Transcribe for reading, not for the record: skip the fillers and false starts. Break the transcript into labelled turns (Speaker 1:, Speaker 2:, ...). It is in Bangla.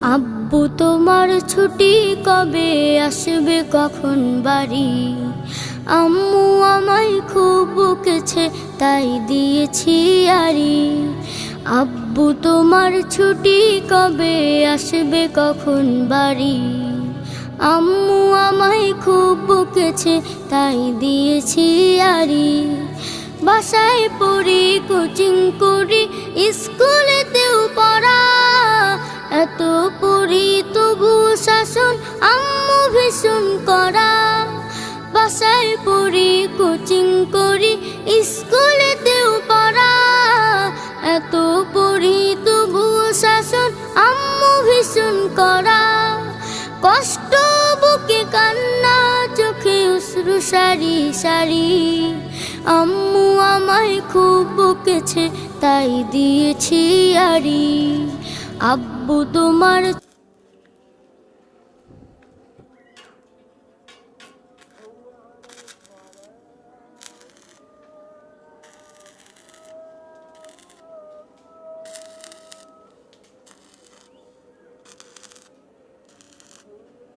Speaker 1: আব্বু তোমার ছুটি কবে আসবে কখন বাড়ি? আম্মু আমায় খুব বকেছে তাই দিয়েছি আড়ি। আব্বু তোমার ছুটি কবে আসবে কখন বাড়ি? আম্মু আমায় খুব বকেছে তাই দিয়েছি আড়ি। বাসায় পড়ি, কোচিং করি, স্কুলেতেও পড়া, এত পড়ি তবু শাসন আম্মু ভীষণ করা। বাসায় পড়ি, কোচিং করি, স্কুলেতেও পড়া, এত পড়ি তবু শাসন আম্মু ভীষণ করা। কষ্ট বুকে কান্না, চোখে অশ্রু সারি সারি। আম্মু আমায় খুব বকেছে তাই দিয়েছি আড়ি। আব্বু তোমার